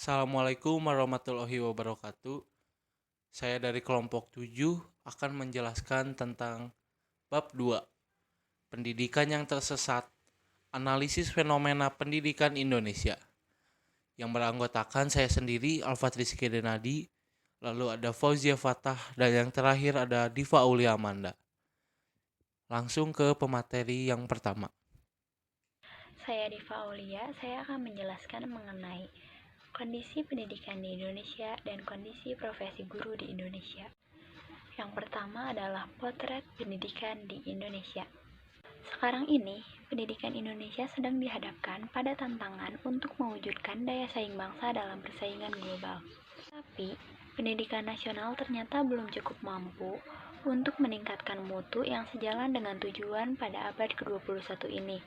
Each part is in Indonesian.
Assalamualaikum warahmatullahi wabarakatuh. Saya dari kelompok 7 akan menjelaskan tentang bab 2, pendidikan yang tersesat, analisis fenomena pendidikan Indonesia. Yang beranggotakan saya sendiri, Alfat Rizky Denadi, lalu ada Fauzia Fatah, dan yang terakhir ada Diva Aulia Amanda. Langsung ke pemateri yang pertama. Saya Diva Aulia, saya akan menjelaskan mengenai kondisi pendidikan di Indonesia dan kondisi profesi guru di Indonesia. Yang pertama adalah potret pendidikan di Indonesia. Sekarang ini, pendidikan Indonesia sedang dihadapkan pada tantangan untuk mewujudkan daya saing bangsa dalam persaingan global. Tapi, pendidikan nasional ternyata belum cukup mampu untuk meningkatkan mutu yang sejalan dengan tujuan pada abad ke-21 ini.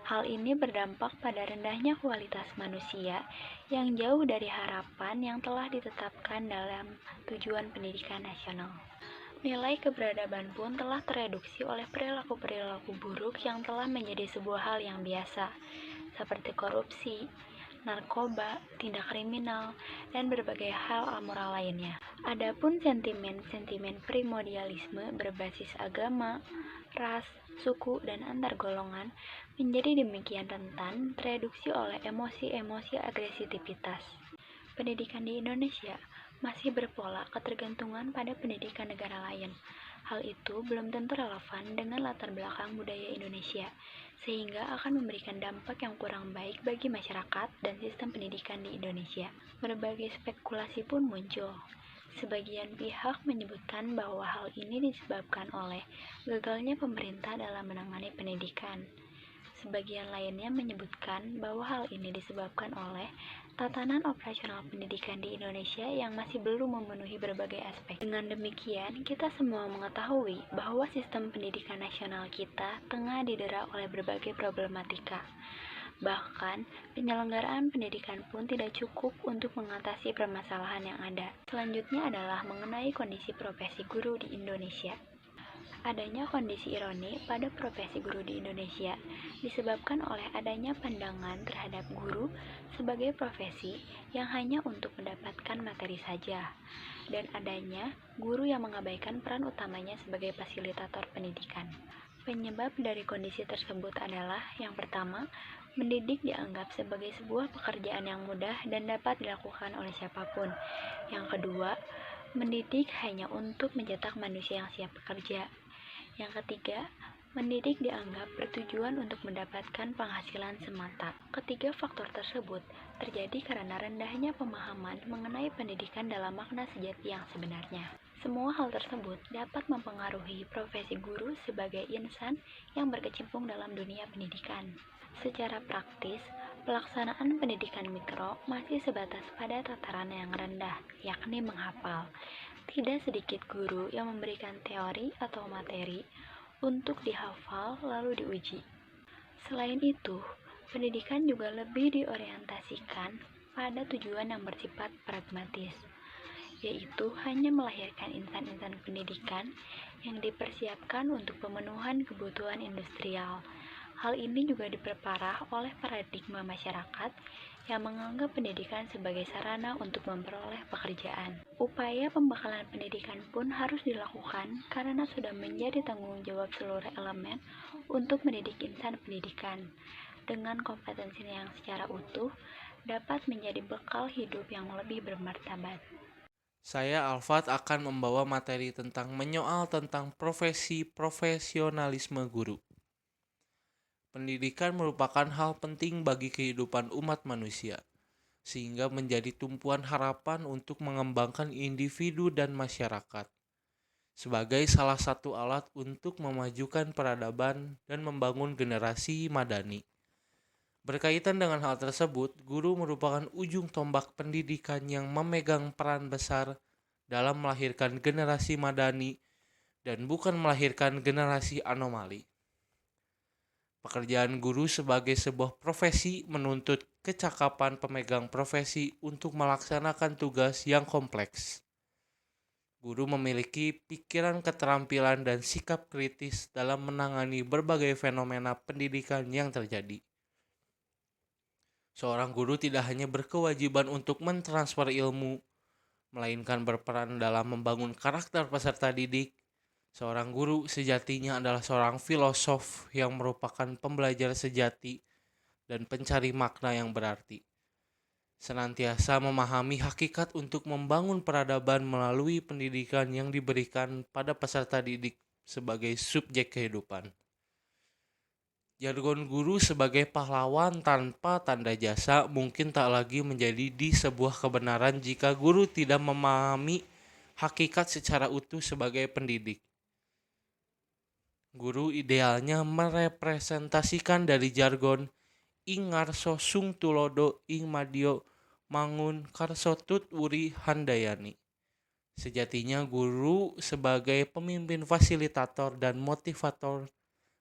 Hal ini berdampak pada rendahnya kualitas manusia yang jauh dari harapan yang telah ditetapkan dalam tujuan pendidikan nasional. Nilai keberadaban pun telah tereduksi oleh perilaku-perilaku buruk yang telah menjadi sebuah hal yang biasa, seperti korupsi, narkoba, tindak kriminal, dan berbagai hal amoral lainnya. Adapun sentimen-sentimen primordialisme berbasis agama, ras, suku, dan antar golongan menjadi demikian rentan tereduksi oleh emosi-emosi agresivitas. Pendidikan di Indonesia masih berpola ketergantungan pada pendidikan negara lain. Hal itu belum tentu relevan dengan latar belakang budaya Indonesia, sehingga akan memberikan dampak yang kurang baik bagi masyarakat dan sistem pendidikan di Indonesia. Berbagai spekulasi pun muncul. Sebagian pihak menyebutkan bahwa hal ini disebabkan oleh gagalnya pemerintah dalam menangani pendidikan. Sebagian lainnya menyebutkan bahwa hal ini disebabkan oleh tatanan operasional pendidikan di Indonesia yang masih belum memenuhi berbagai aspek. Dengan demikian, kita semua mengetahui bahwa sistem pendidikan nasional kita tengah didera oleh berbagai problematika. Bahkan, penyelenggaraan pendidikan pun tidak cukup untuk mengatasi permasalahan yang ada. Selanjutnya adalah mengenai kondisi profesi guru di Indonesia. Adanya kondisi ironi pada profesi guru di Indonesia disebabkan oleh adanya pandangan terhadap guru sebagai profesi yang hanya untuk mendapatkan materi saja, dan adanya guru yang mengabaikan peran utamanya sebagai fasilitator pendidikan. Penyebab dari kondisi tersebut adalah yang pertama, mendidik dianggap sebagai sebuah pekerjaan yang mudah dan dapat dilakukan oleh siapapun. Yang kedua, mendidik hanya untuk mencetak manusia yang siap bekerja. Yang ketiga, mendidik dianggap bertujuan untuk mendapatkan penghasilan semata. Ketiga faktor tersebut terjadi karena rendahnya pemahaman mengenai pendidikan dalam makna sejati yang sebenarnya. Semua hal tersebut dapat mempengaruhi profesi guru sebagai insan yang berkecimpung dalam dunia pendidikan. Secara praktis, pelaksanaan pendidikan mikro masih sebatas pada tataran yang rendah, yakni menghafal. Tidak sedikit guru yang memberikan teori atau materi untuk dihafal lalu diuji. Selain itu, pendidikan juga lebih diorientasikan pada tujuan yang bersifat pragmatis, yaitu hanya melahirkan insan-insan pendidikan yang dipersiapkan untuk pemenuhan kebutuhan industrial. Hal ini juga diperparah oleh paradigma masyarakat yang menganggap pendidikan sebagai sarana untuk memperoleh pekerjaan. Upaya pembekalan pendidikan pun harus dilakukan karena sudah menjadi tanggung jawab seluruh elemen untuk mendidik insan pendidikan dengan kompetensi yang secara utuh dapat menjadi bekal hidup yang lebih bermartabat. Saya Alfat akan membawa materi tentang menyoal tentang profesi profesionalisme guru. Pendidikan merupakan hal penting bagi kehidupan umat manusia, sehingga menjadi tumpuan harapan untuk mengembangkan individu dan masyarakat, sebagai salah satu alat untuk memajukan peradaban dan membangun generasi madani. Berkaitan dengan hal tersebut, guru merupakan ujung tombak pendidikan yang memegang peran besar dalam melahirkan generasi madani dan bukan melahirkan generasi anomali. Pekerjaan guru sebagai sebuah profesi menuntut kecakapan pemegang profesi untuk melaksanakan tugas yang kompleks. Guru memiliki pikiran, keterampilan, dan sikap kritis dalam menangani berbagai fenomena pendidikan yang terjadi. Seorang guru tidak hanya berkewajiban untuk mentransfer ilmu, melainkan berperan dalam membangun karakter peserta didik. Seorang guru sejatinya adalah seorang filosof yang merupakan pembelajar sejati dan pencari makna yang berarti. Senantiasa memahami hakikat untuk membangun peradaban melalui pendidikan yang diberikan pada peserta didik sebagai subjek kehidupan. Jargon guru sebagai pahlawan tanpa tanda jasa mungkin tak lagi menjadi di sebuah kebenaran jika guru tidak memahami hakikat secara utuh sebagai pendidik. Guru idealnya merepresentasikan dari jargon ing ngarso sung tulodo ing madio mangun karso tut uri handayani. Sejatinya guru sebagai pemimpin fasilitator dan motivator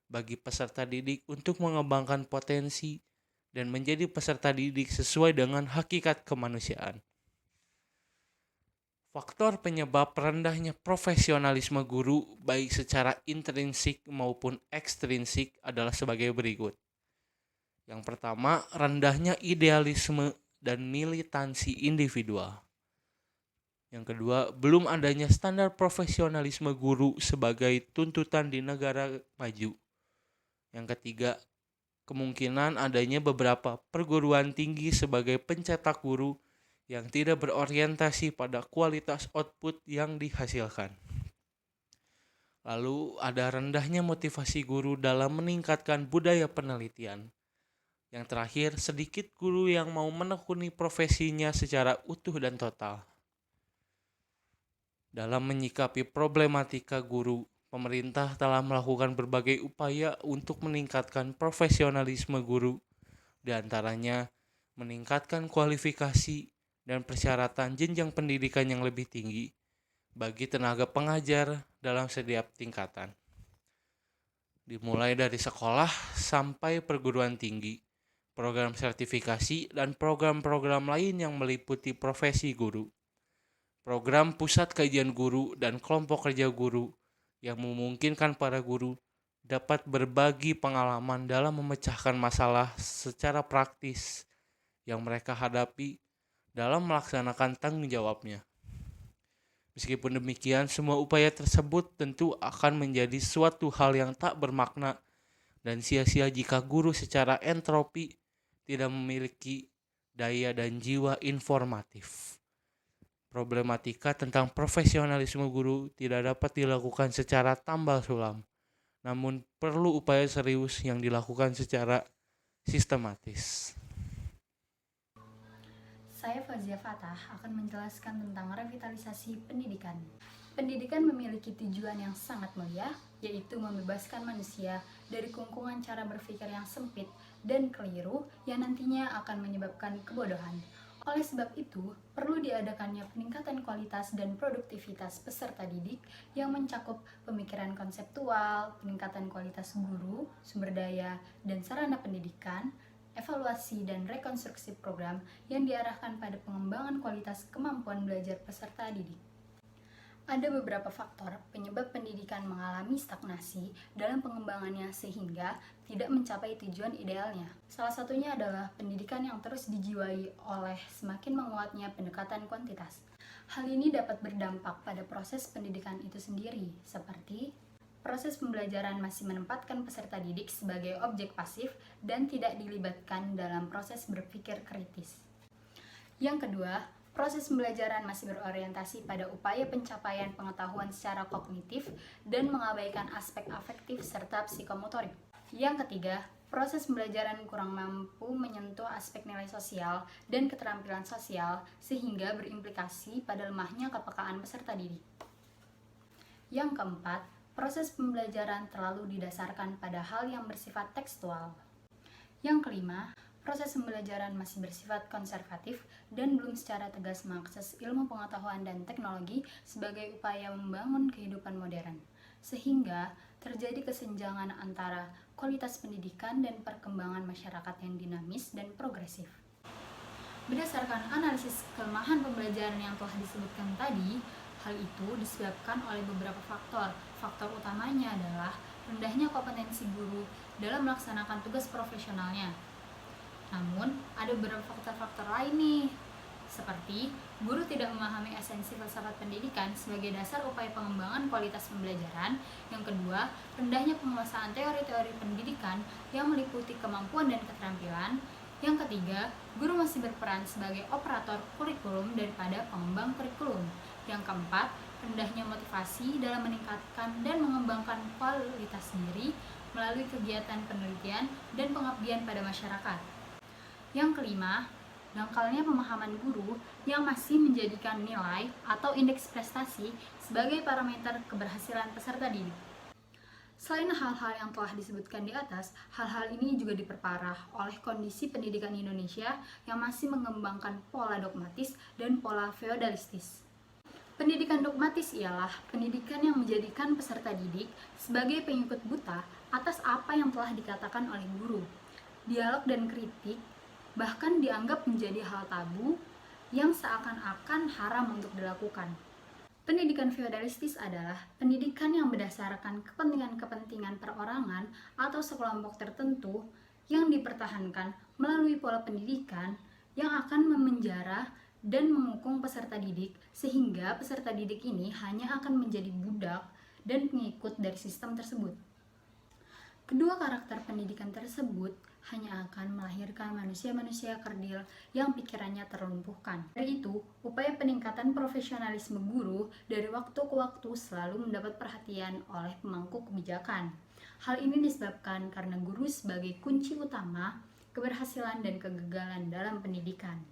bagi peserta didik untuk mengembangkan potensi dan menjadi peserta didik sesuai dengan hakikat kemanusiaan. Faktor penyebab rendahnya profesionalisme guru baik secara intrinsik maupun ekstrinsik adalah sebagai berikut. Yang pertama, rendahnya idealisme dan militansi individual. Yang kedua, belum adanya standar profesionalisme guru sebagai tuntutan di negara maju. Yang ketiga, kemungkinan adanya beberapa perguruan tinggi sebagai pencetak guru yang tidak berorientasi pada kualitas output yang dihasilkan. Lalu ada rendahnya motivasi guru dalam meningkatkan budaya penelitian. Yang terakhir, sedikit guru yang mau menekuni profesinya secara utuh dan total. Dalam menyikapi problematika guru, pemerintah telah melakukan berbagai upaya untuk meningkatkan profesionalisme guru, di antaranya meningkatkan kualifikasi dan persyaratan jenjang pendidikan yang lebih tinggi bagi tenaga pengajar dalam setiap tingkatan. Dimulai dari sekolah sampai perguruan tinggi, program sertifikasi dan program-program lain yang meliputi profesi guru. Program pusat kajian guru dan kelompok kerja guru yang memungkinkan para guru dapat berbagi pengalaman dalam memecahkan masalah secara praktis yang mereka hadapi dalam melaksanakan tanggung jawabnya. Meskipun demikian, semua upaya tersebut tentu akan menjadi suatu hal yang tak bermakna dan sia-sia jika guru secara entropi tidak memiliki daya dan jiwa informatif. Problematika tentang profesionalisme guru tidak dapat dilakukan secara tambal sulam, namun perlu upaya serius yang dilakukan secara sistematis. Saya Fazia Fatah akan menjelaskan tentang revitalisasi pendidikan. Pendidikan memiliki tujuan yang sangat mulia, yaitu membebaskan manusia dari kungkungan cara berpikir yang sempit dan keliru yang nantinya akan menyebabkan kebodohan. Oleh sebab itu, perlu diadakannya peningkatan kualitas dan produktivitas peserta didik yang mencakup pemikiran konseptual, peningkatan kualitas guru, sumber daya, dan sarana pendidikan, evaluasi dan rekonstruksi program yang diarahkan pada pengembangan kualitas kemampuan belajar peserta didik. Ada beberapa faktor penyebab pendidikan mengalami stagnasi dalam pengembangannya sehingga tidak mencapai tujuan idealnya. Salah satunya adalah pendidikan yang terus dijiwai oleh semakin menguatnya pendekatan kuantitas. Hal ini dapat berdampak pada proses pendidikan itu sendiri, seperti proses pembelajaran masih menempatkan peserta didik sebagai objek pasif dan tidak dilibatkan dalam proses berpikir kritis. Yang kedua, proses pembelajaran masih berorientasi pada upaya pencapaian pengetahuan secara kognitif dan mengabaikan aspek afektif serta psikomotorik. Yang ketiga, proses pembelajaran kurang mampu menyentuh aspek nilai sosial dan keterampilan sosial sehingga berimplikasi pada lemahnya kepekaan peserta didik. Yang keempat, proses pembelajaran terlalu didasarkan pada hal yang bersifat tekstual. Yang kelima, proses pembelajaran masih bersifat konservatif dan belum secara tegas mengakses ilmu pengetahuan dan teknologi sebagai upaya membangun kehidupan modern, sehingga terjadi kesenjangan antara kualitas pendidikan dan perkembangan masyarakat yang dinamis dan progresif. Berdasarkan analisis kelemahan pembelajaran yang telah disebutkan tadi, hal itu disebabkan oleh beberapa faktor. Faktor utamanya adalah rendahnya kompetensi guru dalam melaksanakan tugas profesionalnya. Namun, ada beberapa faktor-faktor lain nih, seperti guru tidak memahami esensi filsafat pendidikan sebagai dasar upaya pengembangan kualitas pembelajaran. Yang kedua, rendahnya penguasaan teori-teori pendidikan yang meliputi kemampuan dan keterampilan. Yang ketiga, guru masih berperan sebagai operator kurikulum daripada pengembang kurikulum. Yang keempat, rendahnya motivasi dalam meningkatkan dan mengembangkan kualitas diri melalui kegiatan penelitian dan pengabdian pada masyarakat. Yang kelima, dangkalnya pemahaman guru yang masih menjadikan nilai atau indeks prestasi sebagai parameter keberhasilan peserta didik. Selain hal-hal yang telah disebutkan di atas, hal-hal ini juga diperparah oleh kondisi pendidikan Indonesia yang masih mengembangkan pola dogmatis dan pola feodalistis. Pendidikan dogmatis ialah pendidikan yang menjadikan peserta didik sebagai pengikut buta atas apa yang telah dikatakan oleh guru. Dialog dan kritik bahkan dianggap menjadi hal tabu yang seakan-akan haram untuk dilakukan. Pendidikan feodalistis adalah pendidikan yang berdasarkan kepentingan-kepentingan perorangan atau sekelompok tertentu yang dipertahankan melalui pola pendidikan yang akan memenjara dan menghukum peserta didik, sehingga peserta didik ini hanya akan menjadi budak dan pengikut dari sistem tersebut. Kedua karakter pendidikan tersebut hanya akan melahirkan manusia-manusia kerdil yang pikirannya terlumpuhkan. Dari itu, upaya peningkatan profesionalisme guru dari waktu ke waktu selalu mendapat perhatian oleh pemangku kebijakan. Hal ini disebabkan karena guru sebagai kunci utama keberhasilan dan kegagalan dalam pendidikan.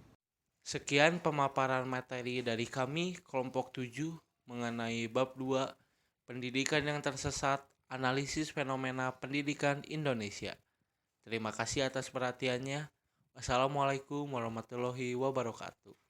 Sekian pemaparan materi dari kami, kelompok 7, mengenai bab 2, pendidikan yang tersesat, analisis fenomena pendidikan Indonesia. Terima kasih atas perhatiannya. Wassalamualaikum warahmatullahi wabarakatuh.